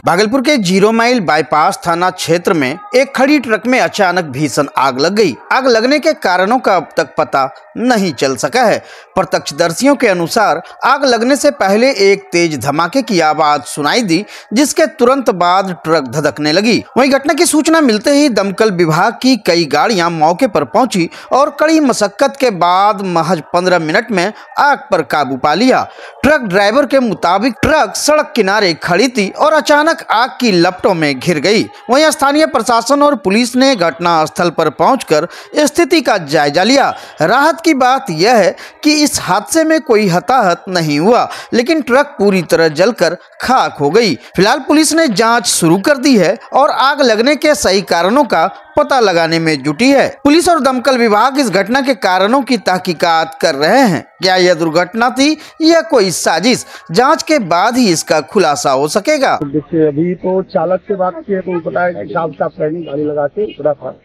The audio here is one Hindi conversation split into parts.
भागलपुर के 0 माइल बाईपास थाना क्षेत्र में एक खड़ी ट्रक में अचानक भीषण आग लग गई। आग लगने के कारणों का अब तक पता नहीं चल सका है। प्रत्यक्षदर्शियों के अनुसार आग लगने से पहले एक तेज धमाके की आवाज सुनाई दी, जिसके तुरंत बाद ट्रक धधकने लगी। वहीं घटना की सूचना मिलते ही दमकल विभाग की कई गाड़ियां मौके पर पहुंची और कड़ी मशक्कत के बाद महज 15 मिनट में आग पर काबू पा लिया। ट्रक ड्राइवर के मुताबिक ट्रक सड़क किनारे खड़ी थी और अचानक आग की लपटों में घिर गई। वहीं स्थानीय प्रशासन और पुलिस ने घटनास्थल पर पहुंचकर स्थिति का जायजा लिया। राहत की बात यह है कि इस हादसे में कोई हताहत नहीं हुआ, लेकिन ट्रक पूरी तरह जलकर खाक हो गई। फिलहाल पुलिस ने जांच शुरू कर दी है और आग लगने के सही कारणों का पता लगाने में जुटी है। पुलिस और दमकल विभाग इस घटना के कारणों की तहकीकात कर रहे हैं। क्या यह दुर्घटना थी या कोई साजिश? जांच के बाद ही इसका खुलासा हो सकेगा। देखिए, अभी तो चालक से बात की है तो पता है कि साफ गाड़ी लगा के उतरा था।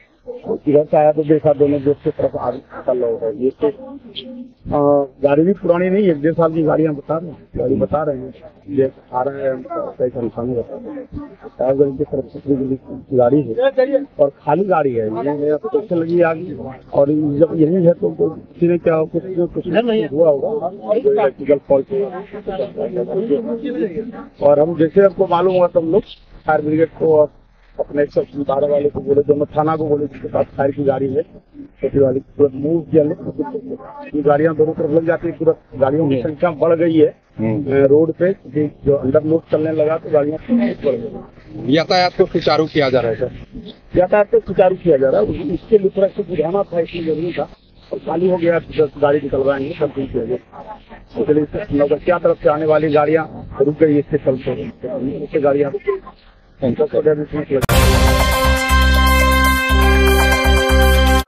इधर से आया तो देखा दोनों दोस्त की तरफ आग चल रहा है। ये तो गाड़ी भी पुरानी नहीं, 1-1.5 साल की गाड़ियां बता रहे हैं ये आ रहा है। कैसा निशानी बता रहे हैं की तरफ गाड़ी है और खाली गाड़ी है। कैसे लगी आग? और जब यही है तो किसी ने क्या कुछ नहीं हुआ होगा, इलेक्ट्रिकल फॉल्ट। और हम जैसे आपको मालूम हुआ तो हम लोग फायर ब्रिगेड को अपने 112 वाले को बोले, दोनों थाना को बोले जिसके पास फायर की गाड़ी है छोटी वाली, तुरंत मूव किया। ये गाड़ियां दोनों तरफ लग जाती है, तुरंत गाड़ियों की संख्या बढ़ गई है रोड पे। जो अंडर लोड चलने लगा तो गाड़ियां बढ़ गई। यातायात को सुचारू किया जा रहा है। यातायात को सुचारू किया जा रहा है। इसके लिए थोड़ा सा बुझाना था, इसलिए जरूरी था और खाली हो गया। 10 गाड़ी निकलवाएंगे, सब ठीक हो गया। इसलिए क्या तरफ से आने वाली गाड़ियां रुक गई, इससे चलते गाड़ियां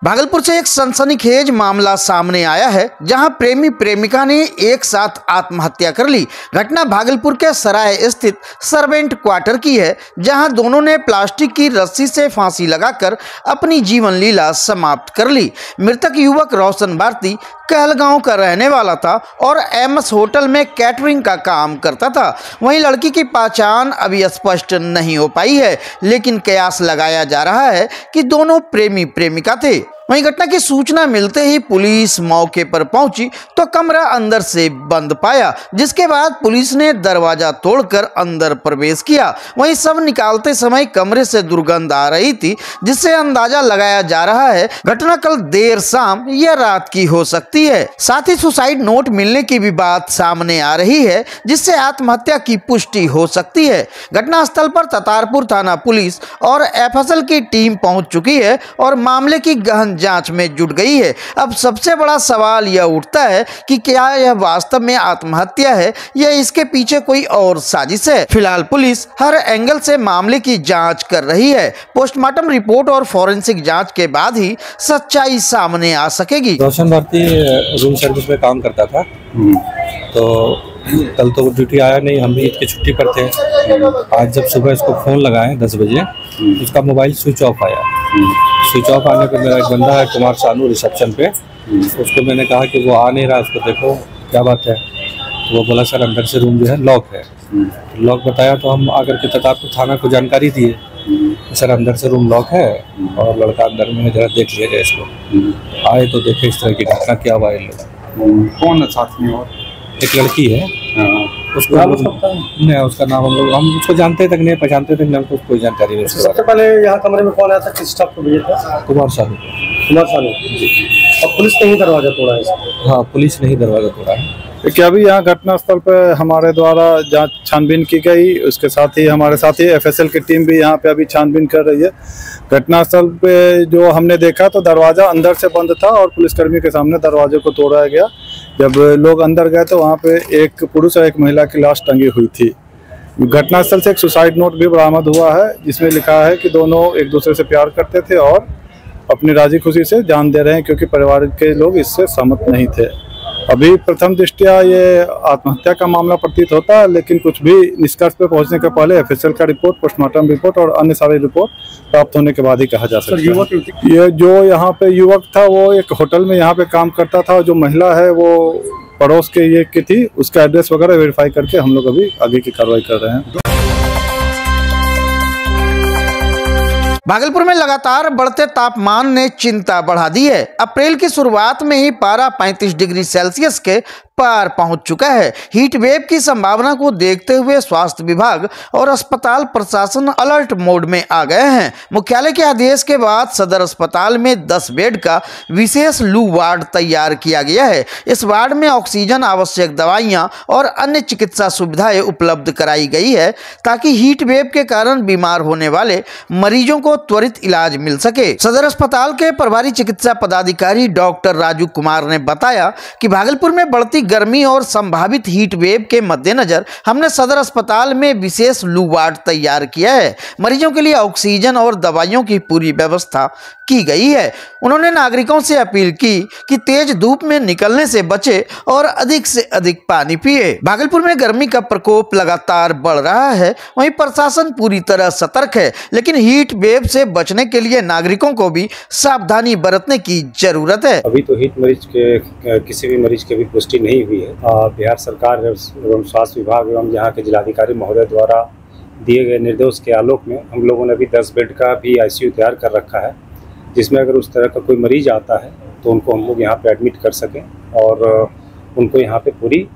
भागलपुर से एक सनसनीखेज मामला सामने आया है, जहां प्रेमी प्रेमिका ने एक साथ आत्महत्या कर ली। घटना भागलपुर के सराय स्थित सर्वेंट क्वार्टर की है, जहां दोनों ने प्लास्टिक की रस्सी से फांसी लगाकर अपनी जीवन लीला समाप्त कर ली। मृतक युवक रोशन भारती कहलगांव का रहने वाला था और एमएस होटल में कैटरिंग का काम करता था। वहीं लड़की की पहचान अभी स्पष्ट नहीं हो पाई है, लेकिन कयास लगाया जा रहा है कि दोनों प्रेमी प्रेमिका थे। वहीं घटना की सूचना मिलते ही पुलिस मौके पर पहुंची तो कमरा अंदर से बंद पाया, जिसके बाद पुलिस ने दरवाजा तोड़कर अंदर प्रवेश किया। वहीं सब निकालते समय कमरे से दुर्गंध आ रही थी, जिससे अंदाजा लगाया जा रहा है घटना कल देर शाम या रात की हो सकती है। साथ ही सुसाइड नोट मिलने की भी बात सामने आ रही है, जिससे आत्महत्या की पुष्टि हो सकती है। घटनास्थल पर ततारपुर थाना पुलिस और एफएसएल की टीम पहुंच चुकी है और मामले की गहन जांच में जुट गई है। अब सबसे बड़ा सवाल यह उठता है कि क्या यह वास्तव में आत्महत्या है या इसके पीछे कोई और साजिश है। फिलहाल पुलिस हर एंगल से मामले की जांच कर रही है। पोस्टमार्टम रिपोर्ट और फॉरेंसिक जांच के बाद ही सच्चाई सामने आ सकेगी। रोशन भारती रूम सर्विस में काम करता था, तो कल तो ड्यूटी आया नहीं, हम भी ईद की छुट्टी पर थे। आज जब सुबह इसको फ़ोन लगाए 10 बजे, उसका मोबाइल स्विच ऑफ आया। स्विच ऑफ आने पर मेरा एक बंदा है कुमार सानू रिसेप्शन पे, उसको मैंने कहा कि वो आ नहीं रहा, उसको देखो क्या बात है। तो वो बोला सर अंदर से रूम जो है लॉक है। लॉक बताया तो हम आकर के ततारपुर थाना को जानकारी दिए, सर अंदर से रूम लॉक है और लड़का अंदर में, जरा देख लिया जाए इसको। आए तो देखे इस तरह की घटना क्या हुआ है। कौन साथ में? और एक लड़की है, उसको नहीं, उसका नाम हम उसको जानते तक नहीं, पहचानते तक नहीं, हमको कोई जानकारी नहीं। सबसे पहले यहाँ कमरे में कौन आया था, किस स्टाफ को भेजा था? कुमार सानू जी। और पुलिस ने ही दरवाजा तोड़ा है? हाँ, पुलिस ने ही दरवाजा तोड़ा है। क्या अभी यहाँ घटनास्थल पर हमारे द्वारा जांच छानबीन की गई, उसके साथ ही हमारे साथ ही एफएसएल की टीम भी यहाँ पे अभी छानबीन कर रही है। घटनास्थल पे जो हमने देखा तो दरवाजा अंदर से बंद था और पुलिसकर्मी के सामने दरवाजे को तोड़ा गया। जब लोग अंदर गए तो वहाँ पे एक पुरुष और एक महिला की लाश टंगी हुई थी। घटनास्थल से एक सुसाइड नोट भी बरामद हुआ है, जिसमें लिखा है कि दोनों एक दूसरे से प्यार करते थे और अपनी राजी खुशी से जान दे रहे हैं, क्योंकि परिवार के लोग इससे सहमत नहीं थे। अभी प्रथम दृष्टया ये आत्महत्या का मामला प्रतीत होता है, लेकिन कुछ भी निष्कर्ष पे पहुंचने के पहले एफएसएल का रिपोर्ट, पोस्टमार्टम रिपोर्ट और अन्य सारी रिपोर्ट प्राप्त होने के बाद ही कहा जा सकता है। ये जो यहाँ पे युवक था वो एक होटल में यहाँ पे काम करता था, जो महिला है वो पड़ोस के ये की थी, उसका एड्रेस वगैरह वेरीफाई करके हम लोग अभी आगे की कार्रवाई कर रहे हैं। भागलपुर में लगातार बढ़ते तापमान ने चिंता बढ़ा दी है। अप्रैल की शुरुआत में ही पारा 35 डिग्री सेल्सियस के पार पहुंच चुका है। हीट वेव की संभावना को देखते हुए स्वास्थ्य विभाग और अस्पताल प्रशासन अलर्ट मोड में आ गए हैं। मुख्यालय के आदेश के बाद सदर अस्पताल में 10 बेड का विशेष लू वार्ड तैयार किया गया है। इस वार्ड में ऑक्सीजन, आवश्यक दवाइयां और अन्य चिकित्सा सुविधाएं उपलब्ध कराई गई है ताकि हीट वेव के कारण बीमार होने वाले मरीजों को त्वरित इलाज मिल सके। सदर अस्पताल के प्रभारी चिकित्सा पदाधिकारी डॉक्टर राजू कुमार ने बताया कि भागलपुर में बढ़ती गर्मी और संभावित हीट वेव के मद्देनजर हमने सदर अस्पताल में विशेष लू वार्ड तैयार किया है। मरीजों के लिए ऑक्सीजन और दवाइयों की पूरी व्यवस्था की गई है। उन्होंने नागरिकों से अपील की कि तेज धूप में निकलने से बचे और अधिक से अधिक पानी पिए। भागलपुर में गर्मी का प्रकोप लगातार बढ़ रहा है, वहीं प्रशासन पूरी तरह सतर्क है, लेकिन हीट वेव से बचने के लिए नागरिकों को भी सावधानी बरतने की जरूरत है। अभी तो हीट मरीज के किसी भी मरीज की भी पुष्टि नहीं हुई है। बिहार सरकार एवं स्वास्थ्य विभाग एवं यहाँ के जिलाधिकारी महोदय द्वारा दिए गए निर्देश के आलोक में हम लोगों ने भी 10 बेड का भी ICU तैयार कर रखा है, जिसमें अगर उस तरह का कोई मरीज आता है तो उनको हम लोग यहाँ पे एडमिट कर सकें और उनको यहाँ पे पूरी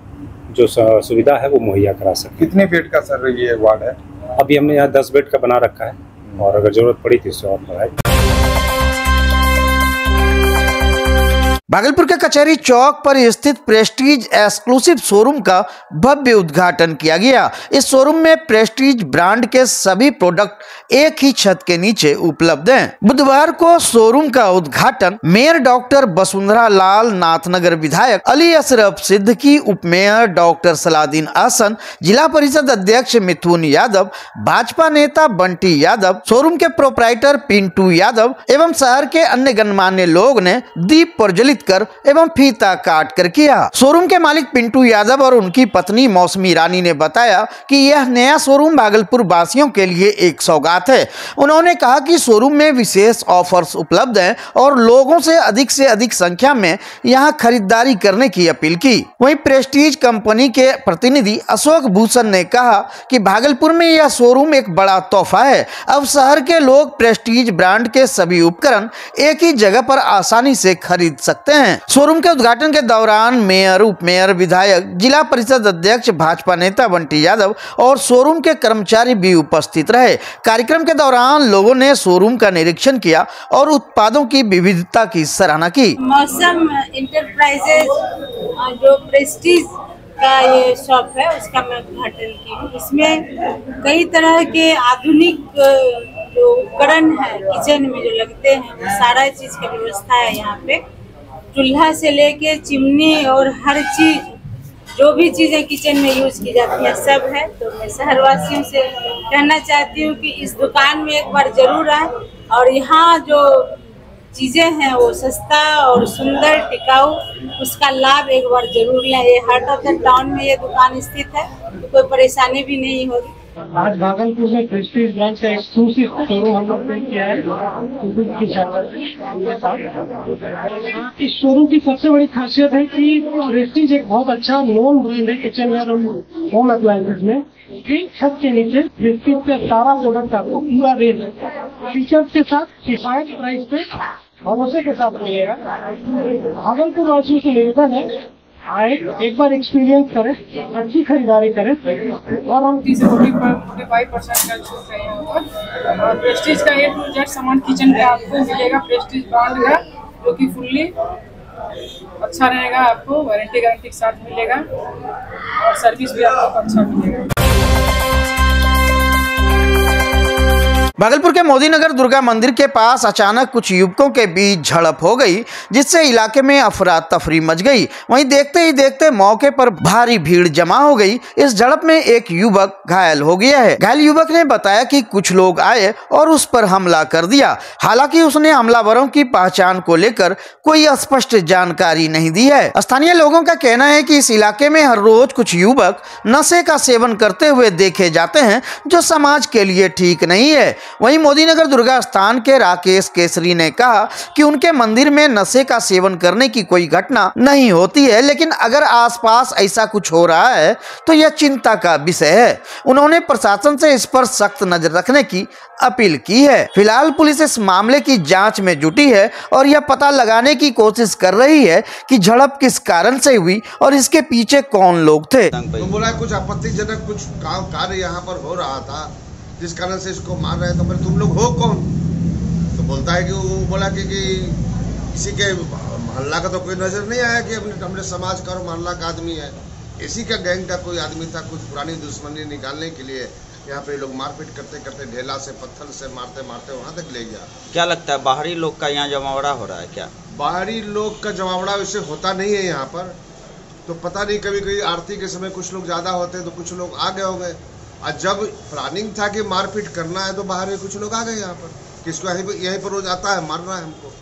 जो सुविधा है वो मुहैया करा सकें। कितने बेड का सर ये वार्ड है? अभी हमने यहाँ 10 बेड का बना रखा है और अगर जरूरत पड़ी तो इससे और बढ़ाएं। भागलपुर के कचहरी चौक पर स्थित प्रेस्टीज एक्सक्लूसिव शोरूम का भव्य उद्घाटन किया गया। इस शोरूम में प्रेस्टीज ब्रांड के सभी प्रोडक्ट एक ही छत के नीचे उपलब्ध हैं। बुधवार को शोरूम का उद्घाटन मेयर डॉक्टर वसुंधरा लाल, नाथनगर विधायक अली अशरफ सिद्दीकी, उप मेयर डॉक्टर सलाउद्दीन आसन, जिला परिषद अध्यक्ष मिथुन यादव, भाजपा नेता बंटी यादव, शोरूम के प्रोप्राइटर पिंटू यादव एवं शहर के अन्य गणमान्य लोग ने दीप प्रज्वलित कर एवं फीता काट कर किया। शोरूम के मालिक पिंटू यादव और उनकी पत्नी मौसमी रानी ने बताया कि यह नया शोरूम भागलपुर वासियों के लिए एक सौगात है। उन्होंने कहा कि शोरूम में विशेष ऑफर्स उपलब्ध हैं और लोगों से अधिक संख्या में यहां खरीदारी करने की अपील की। वहीं प्रेस्टीज कंपनी के प्रतिनिधि अशोक भूषण ने कहा कि भागलपुर में यह शोरूम एक बड़ा तोहफा है। अब शहर के लोग प्रेस्टीज ब्रांड के सभी उपकरण एक ही जगह पर आसानी से खरीद सकते हैं। शोरूम के उद्घाटन के दौरान मेयर, उप मेयर, विधायक, जिला परिषद अध्यक्ष, भाजपा नेता बंटी यादव और शोरूम के कर्मचारी भी उपस्थित रहे। कार्यक्रम के दौरान लोगों ने शोरूम का निरीक्षण किया और उत्पादों की विविधता की सराहना की। मौसम इंटरप्राइजेज जो प्रेस्टीज का ये शॉप है उसका मैं उद्घाटन की हूँ। इसमें कई तरह के आधुनिक जो उपकरण है किचन में जो लगते हैं वो सारा चीज की व्यवस्था है। यहाँ पे चूल्हा से लेके चिमनी और हर चीज, जो भी चीजें किचन में यूज की जाती है सब है। तो मैं शहरवासियों से कहना चाहती हूँ कि इस दुकान में एक बार जरूर आए और यहाँ जो चीजें हैं वो सस्ता और सुंदर, टिकाऊ, उसका लाभ एक बार जरूर लें। ये हार्ट ऑफ द टाउन में ये दुकान स्थित है, तो कोई परेशानी भी नहीं होगी। आज भागलपुर में प्रेस्टीज ब्रांड का एक्सक्लूसिव शोरूम हम लोग ने किया है। इस शोरूम की सबसे बड़ी खासियत है कि प्रेस्टीज एक बहुत अच्छा नोन ब्रांड है किचन वेयर और होम अप्लायंसेज में। एक छत के नीचे प्रेस्टीज का सारा प्रोडक्ट आपको पूरा रेंज फीचर्स के साथ किफायत प्राइस पे भरोसे के साथ मिलेगा। भागलपुर वासियों से निवेदन है, आए एक बार एक्सपीरियंस करें, अच्छी खरीदारी करें और हम 30-45% का छूट है यहाँ पर। और प्रेस्टीज का A to Z सामान किचन का आपको मिलेगा, प्रेस्टीज ब्रांड का, जो कि फुल्ली अच्छा रहेगा, आपको वारंटी गारंटी के साथ मिलेगा और सर्विस भी आपको अच्छा मिलेगा। भागलपुर के मोदीनगर दुर्गा मंदिर के पास अचानक कुछ युवकों के बीच झड़प हो गई, जिससे इलाके में अफरा तफरी मच गई। वहीं देखते ही देखते मौके पर भारी भीड़ जमा हो गई। इस झड़प में एक युवक घायल हो गया है। घायल युवक ने बताया कि कुछ लोग आए और उस पर हमला कर दिया। हालांकि उसने हमलावरों की पहचान को लेकर कोई स्पष्ट जानकारी नहीं दी है। स्थानीय लोगों का कहना है कि इस इलाके में हर रोज कुछ युवक नशे का सेवन करते हुए देखे जाते हैं, जो समाज के लिए ठीक नहीं है। वहीं मोदीनगर दुर्गा स्थान के राकेश केसरी ने कहा कि उनके मंदिर में नशे का सेवन करने की कोई घटना नहीं होती है, लेकिन अगर आसपास ऐसा कुछ हो रहा है तो यह चिंता का विषय है। उन्होंने प्रशासन से इस पर सख्त नजर रखने की अपील की है। फिलहाल पुलिस इस मामले की जांच में जुटी है और यह पता लगाने की कोशिश कर रही है कि झड़प किस कारण से हुई और इसके पीछे कौन लोग थे। तो बोला कुछ आपत्तिजनक कुछ कार्य यहाँ पर हो रहा था जिस कारण से इसको मार रहे, तो फिर तुम लोग हो कौन? तो बोलता है कि वो बोला कि किसी के मोहल्ला का तो कोई नजर नहीं आया कि अपने समाज का और मोहल्ला का आदमी है, इसी का गैंग का कोई आदमी था। कुछ पुरानी दुश्मनी निकालने के लिए यहाँ पे लोग मारपीट करते करते ढेला से पत्थर से मारते मारते वहाँ तक ले गया। क्या लगता है बाहरी लोग का यहाँ जमावड़ा हो रहा है क्या? बाहरी लोग का जमावड़ा वैसे होता नहीं है यहाँ पर, तो पता नहीं, कभी कभी आरती के समय कुछ लोग ज्यादा होते हैं तो कुछ लोग आ गए होंगे, और जब प्लानिंग था कि मारपीट करना है तो बाहर में कुछ लोग आ गए यहाँ पर, किसको यहीं पर रोज आता है मारना है हमको।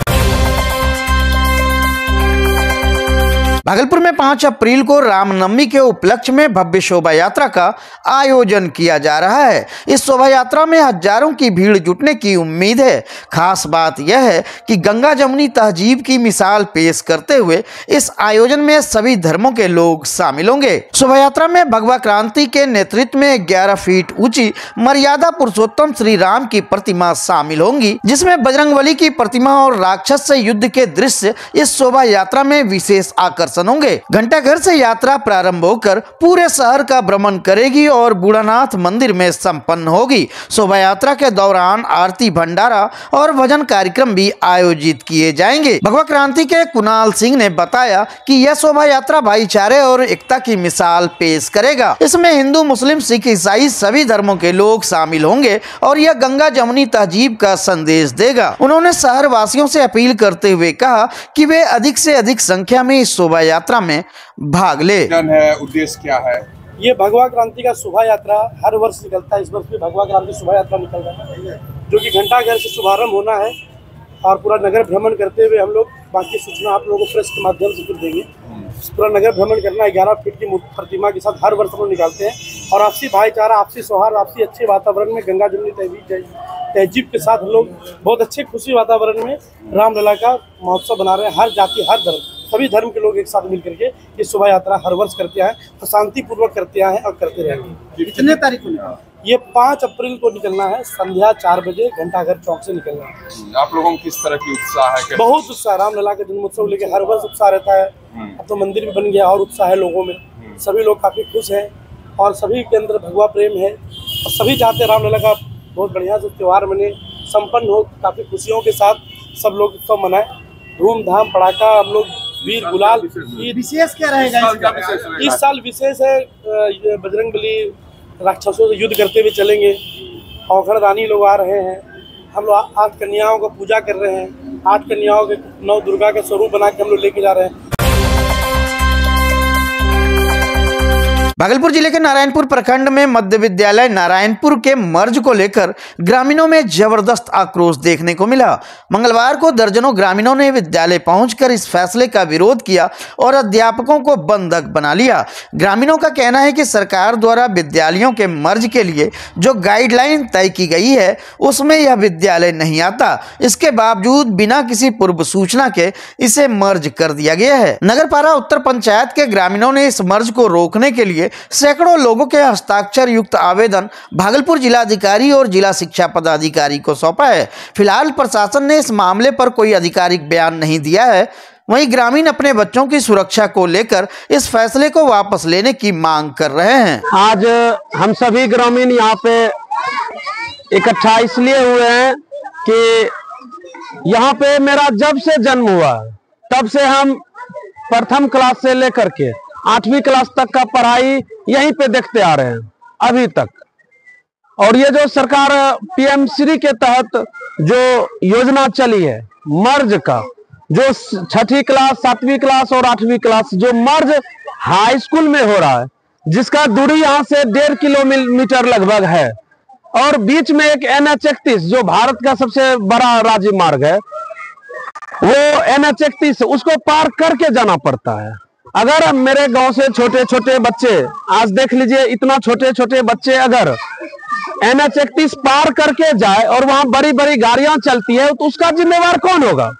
भागलपुर में 5 अप्रैल को रामनवमी के उपलक्ष्य में भव्य शोभा यात्रा का आयोजन किया जा रहा है। इस शोभा यात्रा में हजारों की भीड़ जुटने की उम्मीद है। खास बात यह है कि गंगा जमुनी तहजीब की मिसाल पेश करते हुए इस आयोजन में सभी धर्मों के लोग शामिल होंगे। शोभा यात्रा में भगवा क्रांति के नेतृत्व में 11 फीट ऊंची मर्यादा पुरुषोत्तम श्री राम की प्रतिमा शामिल होंगी, जिसमें बजरंगबली की प्रतिमा और राक्षस से युद्ध के दृश्य इस शोभा यात्रा में विशेष आकर्षण होंगे। घंटाघर से यात्रा प्रारंभ होकर पूरे शहर का भ्रमण करेगी और बूढ़ानाथ मंदिर में संपन्न होगी। शोभा यात्रा के दौरान आरती, भंडारा और भजन कार्यक्रम भी आयोजित किए जाएंगे। भगवा क्रांति के कुणाल सिंह ने बताया कि यह शोभा यात्रा भाईचारे और एकता की मिसाल पेश करेगा। इसमें हिंदू, मुस्लिम, सिख, ईसाई सभी धर्मों के लोग शामिल होंगे और यह गंगा जमुनी तहजीब का संदेश देगा। उन्होंने शहर वासियों से अपील करते हुए कहा कि वे अधिक से अधिक संख्या में इस शोभा यात्रा में भाग ले। उद्देश्य क्या है? ये भगवा क्रांति का शोभा यात्रा हर वर्ष निकलता है। इस वर्ष भी भगवा क्रांति शोभा यात्रा निकल रहा है, जो कि घंटाघर से शुभारंभ होना है और पूरा नगर भ्रमण करते हुए हम लोग बाकी सूचना आप लोगों को प्रेस के माध्यम से फिर देंगे। पूरा नगर भ्रमण करना 11 फीट की प्रतिमा के साथ हर वर्ष हम लोग निकालते हैं और आपसी भाईचारा, आपसी सौहार्द, आपसी अच्छे वातावरण में गंगा जमुनी तहजीब के साथ हम लोग बहुत अच्छे खुशी वातावरण में रामलला का महोत्सव बना रहे हैं। हर जाति, हर धर्म, सभी धर्म के लोग एक साथ मिलकर के ये शोभा यात्रा हर वर्ष करते हैं और शांतिपूर्वक करते हैं और करते रहेंगे। कितने तारीख को निकलना? ये 5 अप्रैल को निकलना है, संध्या 4 बजे घंटाघर चौक से निकलना है। आप लोगों को किस तरह की उत्साह है? बहुत उत्साह, रामलला का जन्मोत्सव लेके हर वर्ष उत्साह रहता है। अब तो मंदिर भी बन गया और उत्साह है लोगों में। सभी लोग काफी खुश हैं और सभी के अंदर भगवा प्रेम है और सभी चाहते हैं रामलला का बहुत बढ़िया से त्योहार मने, संपन्न हो, काफी खुशियों के साथ सब लोग उत्सव मनाए, धूमधाम पड़ाका, हम लोग वीर गुलाल। विशेष क्या रहेगा इस साल? विशेष है बजरंगबली राक्षसों से युद्ध करते हुए चलेंगे, औखड़दानी लोग आ रहे हैं, हम लोग 8 कन्याओं को पूजा कर रहे हैं, 8 कन्याओं के 9 दुर्गा का स्वरूप बना के हम लोग लेके जा रहे हैं। भागलपुर जिले के नारायणपुर प्रखंड में मध्य विद्यालय नारायणपुर के मर्ज को लेकर ग्रामीणों में जबरदस्त आक्रोश देखने को मिला। मंगलवार को दर्जनों ग्रामीणों ने विद्यालय पहुंचकर इस फैसले का विरोध किया और अध्यापकों को बंधक बना लिया। ग्रामीणों का कहना है कि सरकार द्वारा विद्यालयों के मर्ज के लिए जो गाइडलाइन तय की गई है उसमें यह विद्यालय नहीं आता। इसके बावजूद बिना किसी पूर्व सूचना के इसे मर्ज कर दिया गया है। नगरपारा उत्तर पंचायत के ग्रामीणों ने इस मर्ज को रोकने के लिए सैकड़ों लोगों के हस्ताक्षर युक्त आवेदन भागलपुर जिलाधिकारी और जिला शिक्षा पदाधिकारी को सौंपा है। फिलहाल प्रशासन ने इस मामले पर कोई आधिकारिक बयान नहीं दिया है। वहीं ग्रामीण अपने बच्चों की सुरक्षा को लेकर इस फैसले को वापस लेने की मांग कर रहे हैं। आज हम सभी ग्रामीण यहाँ पे इकट्ठा इसलिए हुए हैं कि यहाँ पे मेरा जब से जन्म हुआ तब से हम प्रथम क्लास से लेकर के 8वीं क्लास तक का पढ़ाई यहीं पे देखते आ रहे हैं अभी तक। और ये जो सरकार पीएम श्री के तहत जो योजना चली है मर्ज का, जो 6ठी क्लास, 7वीं क्लास और 8वीं क्लास जो मर्ज हाई स्कूल में हो रहा है, जिसका दूरी यहाँ से 1.5 किलोमीटर लगभग है और बीच में एक NH-31 जो भारत का सबसे बड़ा राज्य मार्ग है, वो NH-31 उसको पार करके जाना पड़ता है। अगर मेरे गांव से छोटे छोटे बच्चे, आज देख लीजिए इतना छोटे छोटे बच्चे अगर NH 31 पार करके जाए और वहां बड़ी बड़ी गाड़ियां चलती है, तो उसका जिम्मेवार कौन होगा?